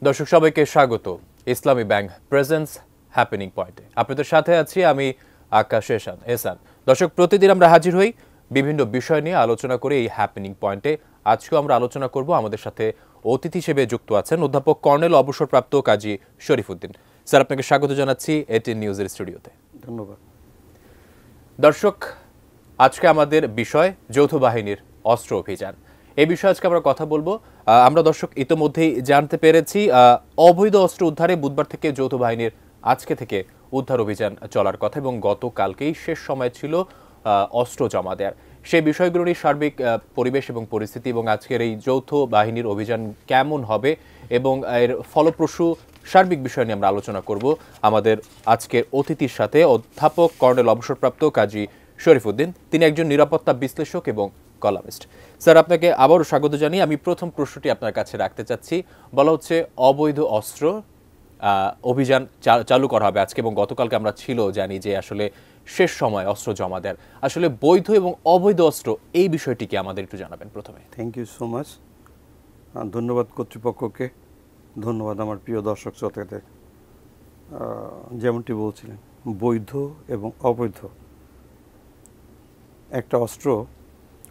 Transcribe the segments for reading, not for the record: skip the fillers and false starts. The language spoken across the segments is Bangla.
দর্শক সবাইকে স্বাগত ইসলামী ব্যাংক প্রেজেন্স হ্যাপেনিং পয়েন্টে। আপনাদের সাথে আছি আমি আকাশ এহসান। দর্শক, প্রতিদিন আমরা হাজির হই বিভিন্ন বিষয় নিয়ে আলোচনা করে এই হ্যাপেনিং পয়েন্টে। আজকেও আমরা আলোচনা করব। আমাদের সাথে অতিথি হিসেবে যুক্ত আছেন অধ্যাপক কর্নেল অবসরপ্রাপ্ত কাজী শরীফউদ্দিন স্যার। আপনাকে স্বাগত জানাচ্ছি এটিএন নিউজের স্টুডিওতে। ধন্যবাদ। দর্শক, আজকে আমাদের বিষয় যৌথ বাহিনীর অস্ত্র অভিযান। এই বিষয়ে আজকে আমরা কথা বলবো। আমরা দর্শক ইতোমধ্যেই জানতে পেরেছি অবৈধ অস্ত্র উদ্ধারে বুধবার থেকে যৌথ বাহিনীর আজকে থেকে উদ্ধার অভিযান চলার কথা এবং গতকালকেই শেষ সময় ছিল অস্ত্র জমা দেওয়ার। সেই বিষয়গুলো নিয়ে সার্বিক পরিবেশ এবং পরিস্থিতি এবং আজকের এই যৌথ বাহিনীর অভিযান কেমন হবে এবং এর ফলপ্রসূ সার্বিক বিষয় নিয়ে আমরা আলোচনা করব আমাদের আজকের অতিথির সাথে, অধ্যাপক কর্নেল অবসরপ্রাপ্ত কাজী শরীফউদ্দিন। তিনি একজন নিরাপত্তা বিশ্লেষক এবং কলামিস্ট। স্যার, আপনাকে আবারও স্বাগত জানিয়ে আমি প্রথম প্রশ্নটি আপনার কাছে রাখতে চাচ্ছি। বলা হচ্ছে অবৈধ অস্ত্র অভিযান চালু করা হবে আজকে এবং গতকালকে আমরা জানি যে আসলে শেষ সময় অস্ত্র জমা দেওয়ার। আসলে বৈধ এবং অবৈধ অস্ত্র এই বিষয়টিকে আমাদের একটু জানাবেন প্রথমে। Thank you so much. ধন্যবাদ কর্তৃপক্ষকে, ধন্যবাদ আমার প্রিয় দর্শক শ্রোতাদের। যেমনটি বলছিলেন, বৈধ এবং অবৈধ একটা অস্ত্র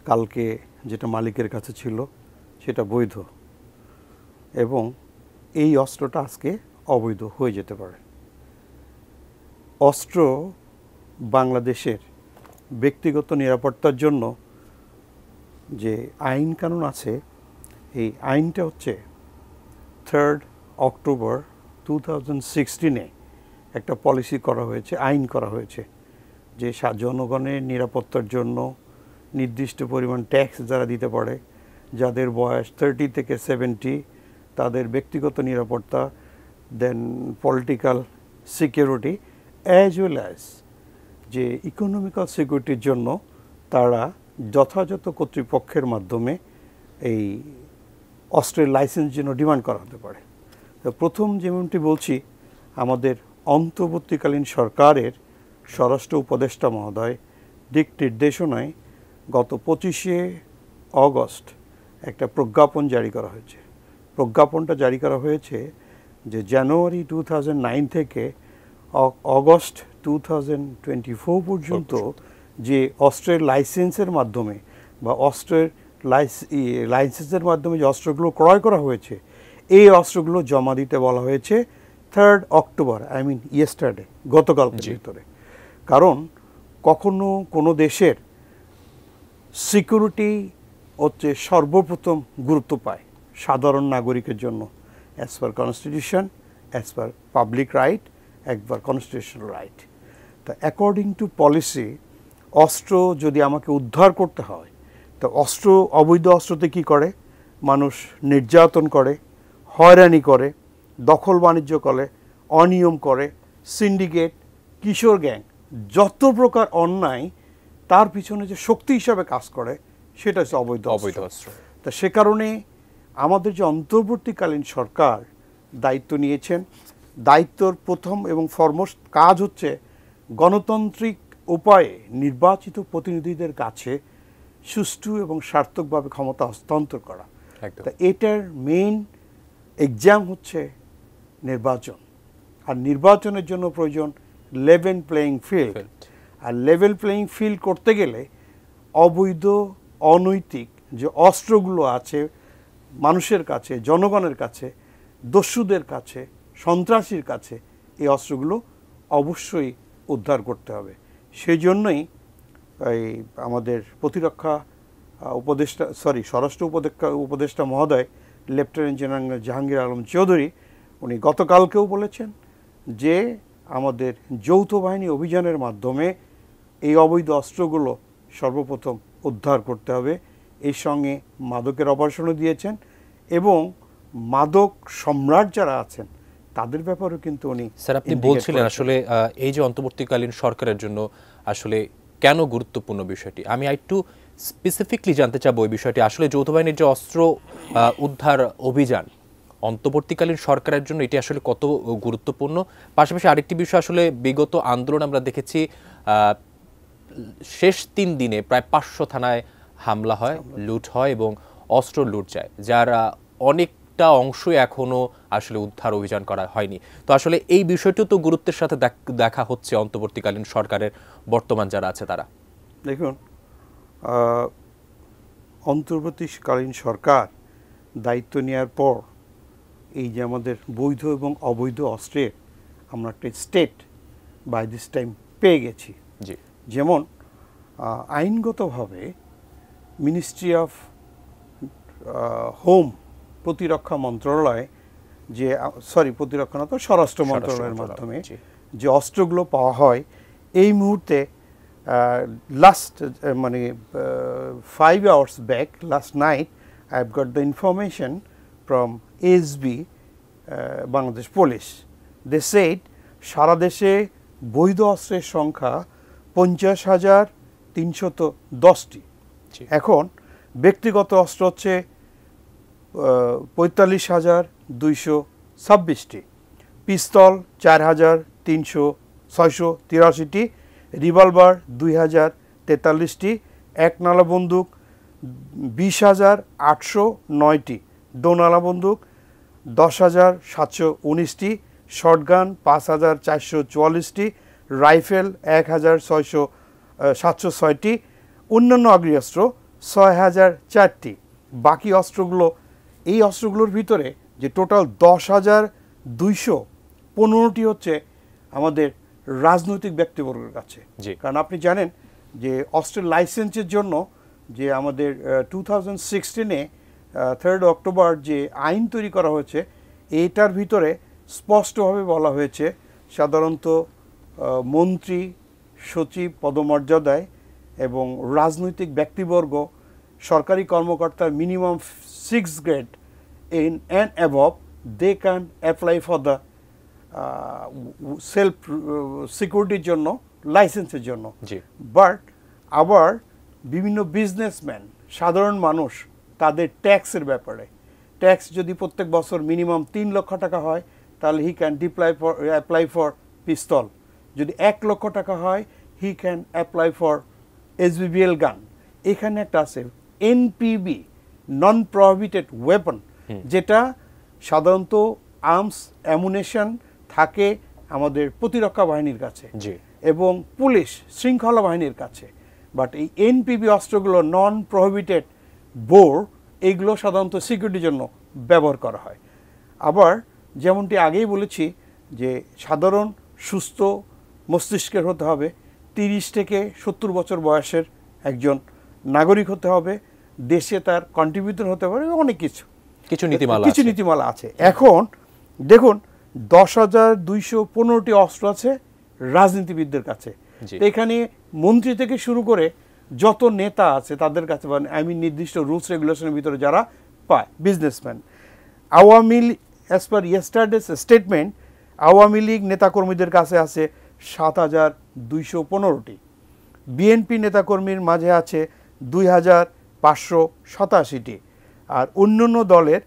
কালকে যেটা মালিকের কাছে ছিল সেটা বৈধ এবং এই অস্ত্রটা আজকে অবৈধ হয়ে যেতে পারে। অস্ত্র বাংলাদেশের ব্যক্তিগত নিরাপত্তার জন্য যে আইন কানুন আছে, এই আইনটা হচ্ছে 3 অক্টোবর 2016 একটা পলিসি করা হয়েছে, আইন করা হয়েছে যে জনগণের নিরাপত্তার জন্য নির্দিষ্ট পরিমাণ ট্যাক্স যারা দিতে পারে, যাদের বয়স 30 থেকে 70, তাদের ব্যক্তিগত নিরাপত্তা, then political security as well as যে ইকোনমিক্যাল সিকিউরিটির জন্য তারা যথাযথ কর্তৃপক্ষের মাধ্যমে এই অস্ত্রের লাইসেন্স জন্য ডিমান্ড করা হতে পারে। তো প্রথম যেমনটি বলছি, আমাদের অন্তর্বর্তীকালীন সরকারের স্বরাষ্ট্র উপদেষ্টা মহোদয় দিক নির্দেশনায় গত 25শে অগস্ট একটা প্রজ্ঞাপন জারি করা হয়েছে। প্রজ্ঞাপনটা জারি করা হয়েছে যে জানুয়ারি 2009 থেকে অগস্ট 2024 পর্যন্ত যে অস্ত্রের লাইসেন্সের মাধ্যমে বা অস্ত্রের লাইসেন্সের মাধ্যমে যে অস্ত্রগুলো ক্রয় করা হয়েছে, এই অস্ত্রগুলো জমা দিতে বলা হয়েছে 3 অক্টোবর, ইয়েস্টারডে, গতকালকের ভিতরে। কারণ কখনো কোনো দেশের সিকিউরিটি হচ্ছে সর্বপ্রথম গুরুত্ব পায় সাধারণ নাগরিকের জন্য, as per constitution, as per public right, একবার কনস্টিটিউশনাল রাইট। তা অ্যাকর্ডিং টু পলিসি, অস্ত্র যদি আমাকে উদ্ধার করতে হয়, তো অবৈধ অস্ত্রতে কি করে? মানুষ নির্যাতন করে, হয়রানি করে, দখল বাণিজ্য করে, অনিয়ম করে, সিন্ডিকেট, কিশোর গ্যাং, যত প্রকার অন্যায় তার পিছনে যে শক্তি হিসাবে কাজ করে সেটা হচ্ছে অবৈধ অস্ত্র। তা সে কারণে আমাদের যে অন্তর্বর্তীকালীন সরকার দায়িত্ব নিয়েছেন, দায়িত্বর প্রথম এবং ফরমোস্ট কাজ হচ্ছে গণতান্ত্রিক উপায়ে নির্বাচিত প্রতিনিধিদের কাছে সুষ্ঠু এবং সার্থকভাবে ক্ষমতা হস্তান্তর করা। তা এটার মেইন এক্সাম হচ্ছে নির্বাচন, আর নির্বাচনের জন্য প্রয়োজন লেভেল প্লেয়িং ফিল্ড। আর লেভেল প্লেয়িং ফিল্ড করতে গেলে অবৈধ অনৈতিক যে অস্ত্রগুলো আছে মানুষের কাছে, জনগণের কাছে, দস্যুদের কাছে, সন্ত্রাসীর কাছে, এই অস্ত্রগুলো অবশ্যই উদ্ধার করতে হবে। সেই জন্যই এই আমাদের প্রতিরক্ষা স্বরাষ্ট্র উপদেষ্টা মহোদয় লেফটেন্যান্ট জেনারেল জাহাঙ্গীর আলম চৌধুরী, উনি গতকালকেও বলেছেন যে আমাদের যৌথ বাহিনী অভিযানের মাধ্যমে এই অবৈধ অস্ত্রগুলো সর্বপ্রথম উদ্ধার করতে হবে। এই সঙ্গে মাদকের অপারেশনও দিয়েছেন এবং মাদক সম্রাট যারা আছেন তাদের ব্যাপারেও কিন্তু উনি। স্যার, আপনি বলছিলেন আসলে এই যে অন্তর্বর্তীকালীন সরকারের জন্য আসলে কেন গুরুত্বপূর্ণ বিষয়টি, আমি একটু স্পেসিফিকলি জানতে চাবো এই বিষয়টি। আসলে যৌথ বাহিনীর যে অস্ত্র উদ্ধার অভিযান অন্তর্বর্তীকালীন সরকারের জন্য এটি আসলে কত গুরুত্বপূর্ণ। পাশাপাশি আরেকটি বিষয়, আসলে বিগত আন্দোলন আমরা দেখেছি শেষ 3 দিনে প্রায় 500 থানায় হামলা হয়, লুট হয় এবং অস্ত্র লুট যায়, যার অনেক একটা অংশই এখনো আসলে উদ্ধার অভিযান করা হয়নি। তো আসলে এই বিষয়টিও তো গুরুত্বের সাথে দেখা হচ্ছে অন্তর্বর্তীকালীন সরকারের বর্তমান যারা আছে তারা। দেখুন, অন্তর্বর্তীকালীন সরকার দায়িত্ব নেওয়ার পর এই যে আমাদের বৈধ এবং অবৈধ অস্ত্রের আমরা একটা স্টেট বাই দিস টাইম পেয়ে গেছি। জি, যেমন আইনগতভাবে মিনিস্ট্রি অফ হোম প্রতিরক্ষা মন্ত্রণালয় যে প্রতিরক্ষা না তো স্বরাষ্ট্র মন্ত্রণালয়ের মাধ্যমে যে অস্ত্রগুলো পাওয়া হয় এই মুহূর্তে লাস্ট মানে 5 hours back, last night, I've got the information from ASB, Bangladesh Police. They said সারা দেশে বৈধ অস্ত্রের সংখ্যা 50,310টি। এখন ব্যক্তিগত অস্ত্র হচ্ছে 45,226টি, পিস্তল 4,683টি, রিভলভার 2,043টি, একনালা বন্দুক 20,809টি, দোনালা বন্দুক 10,719টি, শটগান 5,444টি, রাইফেল 1,706টি, অন্যান্য আগ্নেয়াস্ত্র 6,004টি। বাকি অস্ত্রগুলো, এই অস্ত্রগুলোর ভিতরে যে টোটাল 10,215টি হচ্ছে আমাদের রাজনৈতিক ব্যক্তিবর্গের কাছে। কারণ আপনি জানেন যে অস্ত্রের লাইসেন্সের জন্য যে আমাদের 2016-এ 3rd অক্টোবর যে আইন তৈরি করা হয়েছে, এইটার ভিতরে স্পষ্টভাবে বলা হয়েছে সাধারণত মন্ত্রী, সচিব পদমর্যাদায় এবং রাজনৈতিক ব্যক্তিবর্গ, সরকারি কর্মকর্তার minimum 6 grade and above, they can apply for the self সিকিউরিটির জন্য, লাইসেন্সের জন্য। বাট আবার বিভিন্ন বিজনেসম্যান, সাধারণ মানুষ, তাদের ট্যাক্সের ব্যাপারে, ট্যাক্স যদি প্রত্যেক বছর মিনিমাম 3 লক্ষ টাকা হয় তাহলে হি ক্যান অ্যাপ্লাই ফর পিস্তল। যদি 1 লক্ষ টাকা হয় he can apply for SBBL গান। এখানে একটা আছে NPB, নন প্রহিবিটেড ওয়েপন, যেটা সাধারণত আর্মস অ্যামুনেশন থাকে আমাদের প্রতিরক্ষা বাহিনীর কাছে এবং পুলিশ শৃঙ্খলা বাহিনীর কাছে। বাট এই NPB অস্ত্রগুলো নন প্রহিবিটেড বোর, এইগুলো সাধারণত সিকিউরিটির জন্য ব্যবহার করা হয়। আবার যেমনটি আগেই বলেছি যে সাধারণ সুস্থ মস্তিষ্কের হতে হবে, 30 থেকে 70 বছর বয়সের একজন নাগরিক হতে হবে, দেশে তার কন্ট্রিবিউটর হতে পারে, অনেক কিছু নীতিমালা আছে। এখন দেখুন 10,215টি অস্ত্র আছে রাজনীতিবিদদের কাছে। এখানে মন্ত্রী থেকে শুরু করে যত নেতা আছে তাদের কাছে, নির্দিষ্ট রুলস রেগুলেশনের ভিতরে যারা পায়, businessman. Awami League, as per ইয়েস্টারডেস statement, Awami League নেতাকর্মীদের কাছে আছে 7,215টি, বিএনপি নেতাকর্মীর মাঝে আছে 2,587টি, আর অন্যান্য দলের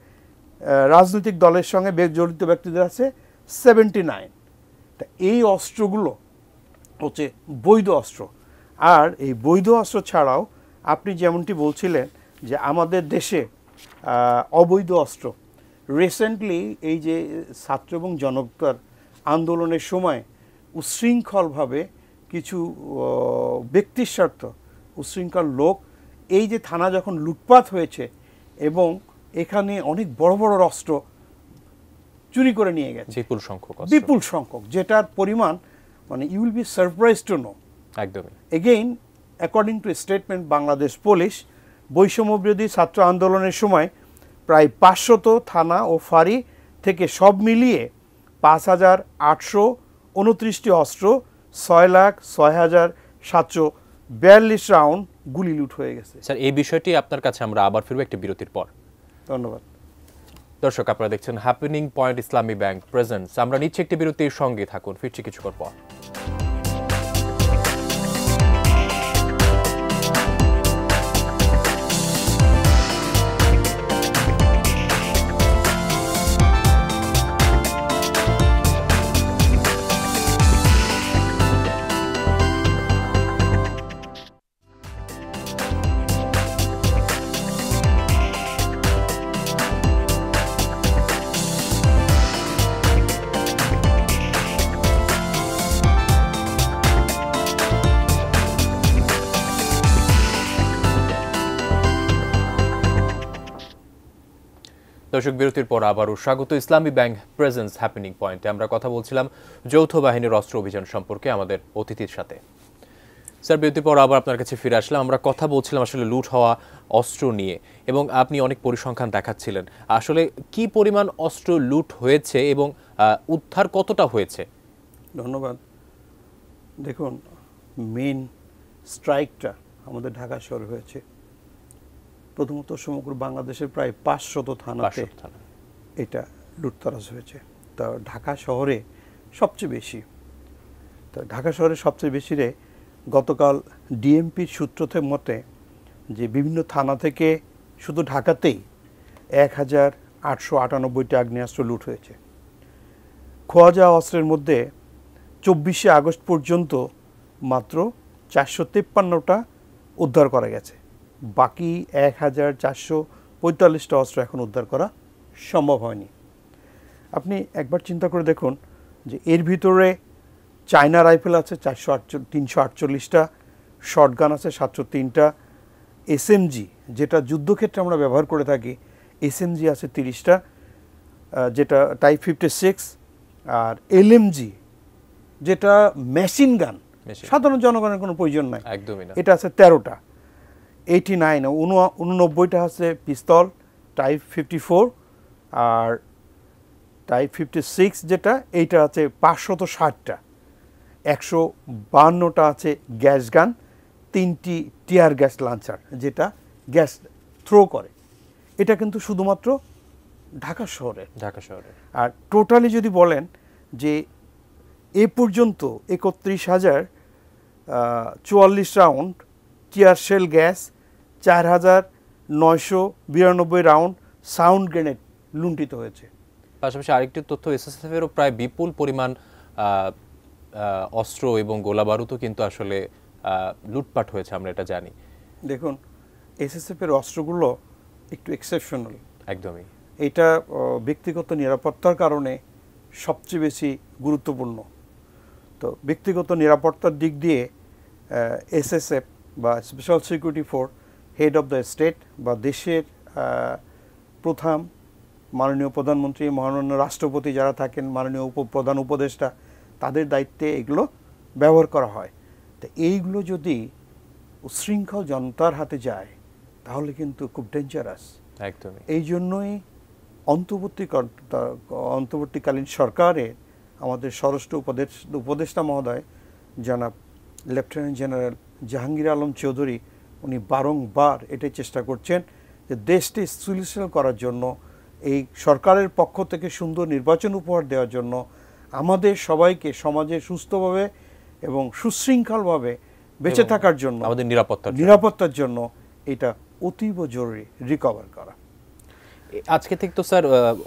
রাজনৈতিক দলের সঙ্গে জড়িত ব্যক্তিদের আছে 79। তা এই অস্ত্রগুলো হচ্ছে বৈধ অস্ত্র। আর এই বৈধ অস্ত্র ছাড়াও আপনি যেমনটি বলছিলেন যে আমাদের দেশে অবৈধ অস্ত্র, রিসেন্টলি এই যে ছাত্র এবং জনতার আন্দোলনের সময় উচ্ছৃঙ্খলভাবে কিছু ব্যক্তির স্বার্থ, উচ্ছৃঙ্খল লোক, এই যে থানা যখন লুটপাট হয়েছে এবং এখানে অনেক বড় বড় অস্ত্র চুরি করে নিয়ে গেছে, বিপুল সংখ্যক, যেটার পরিমাণ you will be surprised to know. একদমই। Again, according to statement Bangladesh police, বৈষম্যবিরোধী ছাত্র আন্দোলনের সময় প্রায় 500 থানা ও ফাঁড়ি থেকে সব মিলিয়ে 5,829টি অস্ত্র, 6,06,742 রাউন্ড গুলি লুট হয়ে গেছে। স্যার, এই বিষয়টি আপনার কাছে আমরা আবার ফিরবো একটি বিরতির পর। ধন্যবাদ। দর্শক, আপনারা দেখছেন হ্যাপেনিং পয়েন্ট ইসলামী ব্যাংক প্রেজেন্টস। আমরা নিচ্ছি একটি বিরতির, সঙ্গে থাকুন, ফিরছি কিছুক্ষণ পর। দর্শক, বিরতির পর আবারও স্বাগত ইসলামী ব্যাংক প্রেজেন্স হ্যাপেনিং পয়েন্টে। আমরা কথা বলছিলাম যৌথ বাহিনীর অস্ত্র অভিযান সম্পর্কে আমাদের অতিথির সাথে। স্যার, বিরতির পর আবার আপনার কাছে ফিরে আসলাম। আমরা কথা বলছিলাম আসলে লুট হওয়া অস্ত্র নিয়ে, এবং আপনি অনেক পরিসংখ্যান দেখাচ্ছিলেন। আসলে কি পরিমাণ অস্ত্র লুট হয়েছে এবং উদ্ধার কতটা হয়েছে? ধন্যবাদ। দেখুন, মেন স্ট্রাইকটা আমাদের ঢাকা শহরে হয়েছে। প্রথমত সমগ্র বাংলাদেশের প্রায় 500 থানাতে এটা লুটতরাজ হয়েছে। তা ঢাকা শহরে সবচেয়ে বেশি। তো ঢাকা শহরে সবচেয়ে বেশি রে গতকাল ডিএমপির সূত্রতে মতে যে বিভিন্ন থানা থেকে শুধু ঢাকাতেই 1898টি আগ্নেয়াস্ত্র লুট হয়েছে। খোয়া যাওয়া অস্ত্রের মধ্যে 24শে আগস্ট পর্যন্ত মাত্র 453টা উদ্ধার করা গেছে। বাকি 1445টা অস্ত্র এখন উদ্ধার করা সম্ভব হয়নি। আপনি একবার চিন্তা করে দেখুন যে এর ভিতরে চায়না রাইফেল আছে 348টা, শর্টগান আছে 703টা, এসএমজি যেটা যুদ্ধক্ষেত্রে আমরা ব্যবহার করে থাকি এসএমজি আছে 30টা, যেটা টাইপ 56, আর এলএমজি যেটা মেশিন গান, সাধারণ জনগণের কোনো প্রয়োজন নাই, একদমই না, এটা আছে 13টা। 89টা আছে পিস্তল টাইপ 54, আর টাইপ 56 যেটা এইটা আছে 560টা, 152টা আছে গ্যাস গান, 3টি টিয়ার গ্যাস লাঞ্চার যেটা গ্যাস থ্রো করে। এটা কিন্তু শুধুমাত্র ঢাকা শহরে। আর টোটালি যদি বলেন যে এ পর্যন্ত 31,044 round tear shell gas, 4,992 round sound grenade লুণ্ঠিত হয়েছে। পাশাপাশি আরেকটি তথ্য, এসএসএফেরও প্রায় বিপুল পরিমাণ অস্ত্র এবং গোলাবারুদও কিন্তু আসলে লুটপাট হয়েছে, আমরা এটা জানি। দেখুন, এসএসএফের অস্ত্রগুলো একটু এক্সেপশনাল। একদমই। এটা ব্যক্তিগত নিরাপত্তার কারণে সবচেয়ে বেশি গুরুত্বপূর্ণ। তো ব্যক্তিগত নিরাপত্তার দিক দিয়ে এসএসএফ বা special security force, head of the state বা দেশের প্রধান মাননীয় প্রধানমন্ত্রী, মাননীয় রাষ্ট্রপতি যারা থাকেন, মাননীয় প্রধান উপদেষ্টা, তাদের দায়িত্বে এগুলো ব্যবহার করা হয়। তো এইগুলো যদি উশৃঙ্খল জনতার হাতে যায় তাহলে কিন্তু খুব ডেঞ্জারাস। একদমই। এই জন্যই অন্তর্বর্তীকালীন সরকারের আমাদের স্বরাষ্ট্র উপদেষ্টা মহোদয় জনাব লেফটেন্যান্ট জেনারেল জাহাঙ্গীর আলম চৌধুরী, উনি বারংবার এটাই চেষ্টা করছেন যে দেশটি স্থিতিশীল করার জন্য, এই সরকারের পক্ষ থেকে সুন্দর নির্বাচন উপহার দেওয়ার জন্য, আমাদের সবাইকে সমাজে সুস্থভাবে এবং সুশৃঙ্খলভাবে বেঁচে থাকার জন্য, আমাদের নিরাপত্তার জন্য এটা অতীব জরুরি রিকভার করা। আজকে থেকে তো স্যার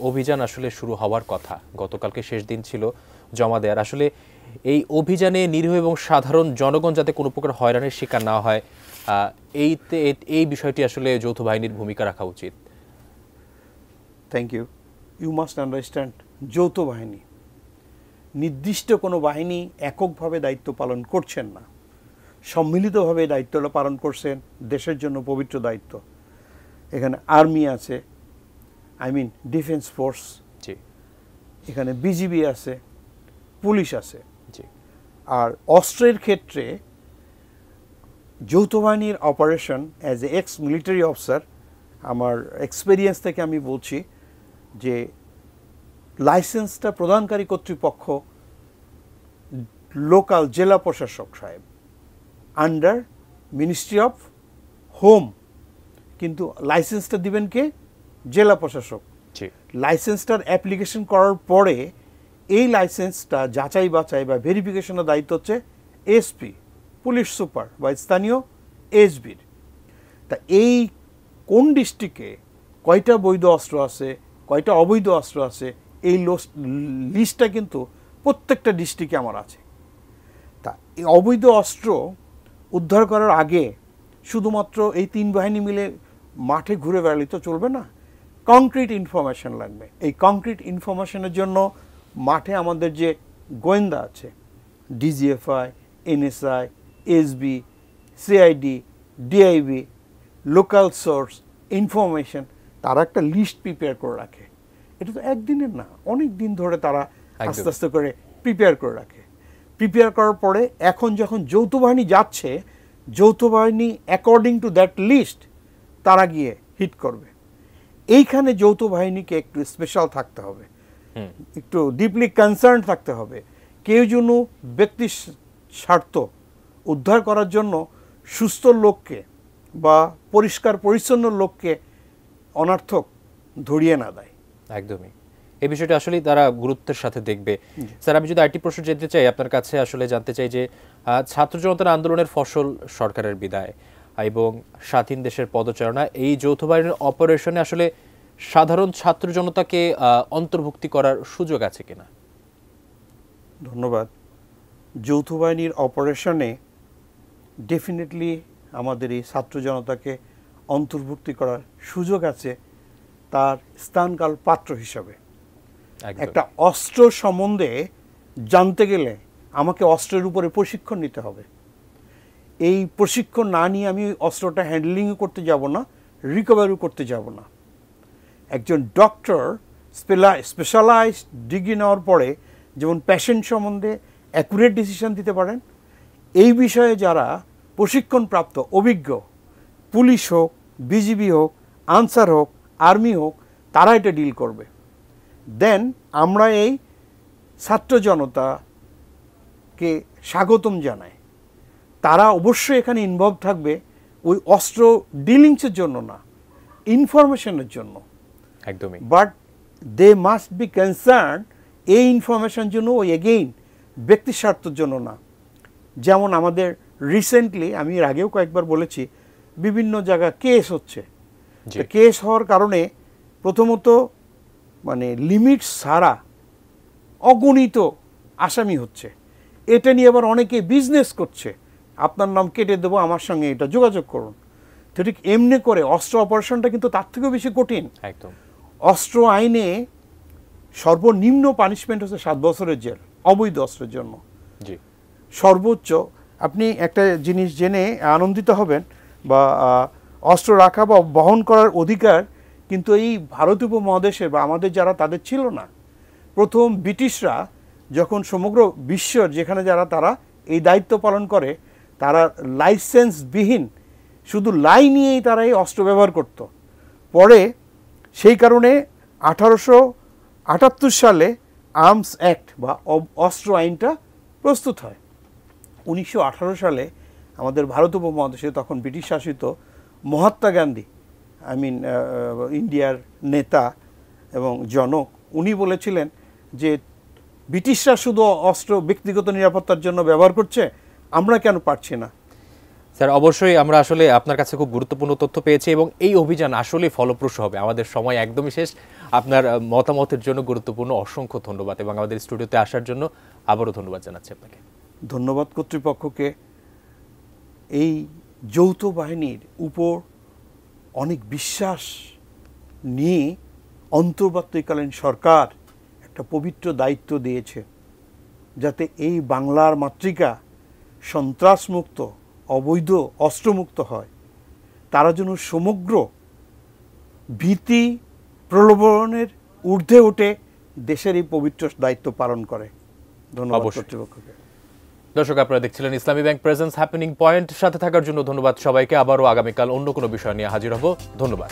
অভিযান আসলে শুরু হওয়ার কথা, গতকালকে শেষ দিন ছিল জমা দেওয়ার। আসলে এই অভিযানে নিরীহ এবং সাধারণ জনগণ যাতে কোনো প্রকার হয়রানির শিকার না হয়, এই বিষয়টি আসলে যৌথ বাহিনীর ভূমিকা রাখা উচিত। Thank you. You must understand, যৌথ বাহিনী নির্দিষ্ট কোনো বাহিনী এককভাবে দায়িত্ব পালন করছেন না, সম্মিলিতভাবে দায়িত্বটা পালন করছেন, দেশের জন্য পবিত্র দায়িত্ব। এখানে আর্মি আছে, ডিফেন্স ফোর্স, এখানে বিজিবি আছে, পুলিশ আছে। আর অস্ত্রের ক্ষেত্রে যৌথ বাহিনীর operation, as a ex military officer, আমার এক্সপেরিয়েন্স থেকে আমি বলছি যে লাইসেন্সটা প্রদানকারী কর্তৃপক্ষ লোকাল জেলা প্রশাসক সাহেব, আন্ডার মিনিস্ট্রি অফ হোম, কিন্তু লাইসেন্সটা দিবেন কে? জেলা প্রশাসক। লাইসেন্সটার অ্যাপ্লিকেশন করার পরে এই লাইসেন্সটা যাচাই বাছাই বা ভেরিফিকেশনের দায়িত্ব হচ্ছে এসপি, পুলিশ সুপার বা স্থানীয় এসবির। তা এই কোন ডিস্ট্রিক্টে কয়টা বৈধ অস্ত্র আছে, কয়টা অবৈধ অস্ত্র আছে, এই লিস্টটা কিন্তু প্রত্যেকটা ডিস্ট্রিক্টে আমার আছে। তা এই অবৈধ অস্ত্র উদ্ধার করার আগে শুধুমাত্র এই 3 বাহিনী মিলে মাঠে ঘুরে বেড়ালে তো চলবে না, কংক্রিট ইনফরমেশন লাগবে। এই কংক্রিট ইনফরমেশনের জন্য মাঠে আমাদের যে গোয়েন্দা আছে, DGFI, NSI, SB, CID, DIB, local source information, তারা একটা লিস্ট প্রিপেয়ার করে রাখে। এটা তো একদিনের না, অনেক দিন ধরে তারা আস্তে আস্তে করে প্রিপেয়ার করে রাখে। প্রিপেয়ার করার পরে এখন যখন যৌথ বাহিনী যাচ্ছে, যৌথ বাহিনী অ্যাকর্ডিং টু দ্যাট লিস্ট তারা গিয়ে হিট করবে। এইখানে যৌথ বাহিনীকে একটু স্পেশাল থাকতে হবে, একটু ডিপলি কনসার্ন থাকতে হবে। কেউ যেন ব্যক্তি স্বার্থ উদ্ধার করার জন্য সুস্থ লোককে বা পরিষ্কার পরিচ্ছন্ন লোককে অনর্থক ধরিয়ে না দেয়। একদমই, এই বিষয়টা আসলে তারা গুরুত্বের সাথে দেখবে। স্যার, আমি যদি আরেকটি প্রশ্ন জানতে চাই আপনার কাছে, আসলে জানতে চাই যে ছাত্র জনতার আন্দোলনের ফসল সরকারের বিদায় এবং স্বাধীন দেশের পদচারণা, এই যৌথ বাহিনীর অপারেশনে আসলে সাধারণ ছাত্র জনতাকে অন্তর্ভুক্তি করার সুযোগ আছে কিনা? ধন্যবাদ। যৌথ বাহিনীর অপারেশনে ডেফিনেটলি আমাদের এই ছাত্র জনতাকে অন্তর্ভুক্তি করার সুযোগ আছে, তার স্থানকাল পাত্র হিসাবে। একটা অস্ত্র সম্বন্ধে জানতে গেলে আমাকে অস্ত্রের উপরে প্রশিক্ষণ নিতে হবে। এই প্রশিক্ষণ না নিয়ে আমি অস্ত্রটা হ্যান্ডলিংও করতে যাব না, রিকভারিও করতে যাব না। একজন ডক্টর স্পেশালাইজড ডিগ্রি নেওয়ার পরে যেমন পেশেন্ট সম্বন্ধে অ্যাকুরেট ডিসিশন দিতে পারেন, এই বিষয়ে যারা প্রশিক্ষণপ্রাপ্ত অভিজ্ঞ, পুলিশ হোক, বিজিবি হোক, আনসার হোক, আর্মি হোক, তারা এটা ডিল করবে। দেন আমরা এই ছাত্র জনতাকে স্বাগতম জানাই। তারা অবশ্যই এখানে ইনভলভ থাকবে ওই অস্ত্র ডিলিংসের জন্য না, ইনফরমেশনের জন্য। একদমই। But they must be concern এই ইনফরমেশন জন্য, ওই এগেইন ব্যক্তি স্বার্থের জন্য না। যেমন আমাদের রিসেন্টলি, আমি এর আগেও কয়েকবার বলেছি, বিভিন্ন জায়গায় কেস হচ্ছে। কেস হওয়ার কারণে প্রথমত মানে লিমিট ছাড়া অগণিত আসামি হচ্ছে। এটা নিয়ে আবার অনেকে বিজনেস করছে, আপনার নাম কেটে দেবো, আমার সঙ্গে এটা যোগাযোগ করুন। তো ঠিক এমনি করে অস্ত্র অপারেশনটা কিন্তু তার থেকেও বেশি কঠিন। একদম। অস্ত্র আইনে সর্বনিম্ন পানিশমেন্ট হচ্ছে 7 বছরের জেল অবৈধ অস্ত্রের জন্য। জি। সর্বোচ্চ, আপনি একটা জিনিস জেনে আনন্দিত হবেন, বা অস্ত্র রাখা বা বহন করার অধিকার কিন্তু এই ভারত উপমহাদেশের বা আমাদের যারা তাদের ছিল না। প্রথম ব্রিটিশরা যখন সমগ্র বিশ্বের যেখানে যারা তারা এই দায়িত্ব পালন করে, তারা লাইসেন্সবিহীন শুধু লাই নিয়েই তারা এই অস্ত্র ব্যবহার করত। পরে সেই কারণে 1878 সালে আর্মস অ্যাক্ট বা অস্ত্র আইনটা প্রস্তুত হয়। 1918 সালে আমাদের ভারত উপমহাদেশে তখন ব্রিটিশ শাসিত মহাত্মা গান্ধী, ইন্ডিয়ার নেতা এবং জনক, উনি বলেছিলেন যে ব্রিটিশরা শুধু অস্ত্র ব্যক্তিগত নিরাপত্তার জন্য ব্যবহার করছে, আমরা কেন পারছি না। স্যার, অবশ্যই আমরা আসলে আপনার কাছে খুব গুরুত্বপূর্ণ তথ্য পেয়েছি এবং এই অভিযান আসলে ফলপ্রসূ হবে। আমাদের সময় একদমই শেষ। আপনার মতামতের জন্য গুরুত্বপূর্ণ অসংখ্য ধন্যবাদ এবং আমাদের স্টুডিওতে আসার জন্য আবারও ধন্যবাদ জানাচ্ছি আপনাকে। ধন্যবাদ কর্তৃপক্ষকে। এই যৌথ বাহিনীর উপর অনেক বিশ্বাস নিয়ে অন্তর্বর্তীকালীন সরকার একটা পবিত্র দায়িত্ব দিয়েছে, যাতে এই বাংলার মাতৃকা সন্ত্রাসমুক্ত, অবৈধ অস্ত্রমুক্ত হয়। তারা যেন সমগ্র ভীতি প্রলোভনের ঊর্ধ্বে উঠে দেশের এই পবিত্র দায়িত্ব পালন করে। ধন্যবাদ কর্তৃপক্ষকে। দর্শক, আপনারা দেখছিলেন ইসলামী ব্যাংক প্রেজেন্স হ্যাপেনিং পয়েন্ট। সাথে থাকার জন্য ধন্যবাদ সবাইকে। আবারও আগামীকাল অন্য কোনো বিষয় নিয়ে হাজির হব। ধন্যবাদ।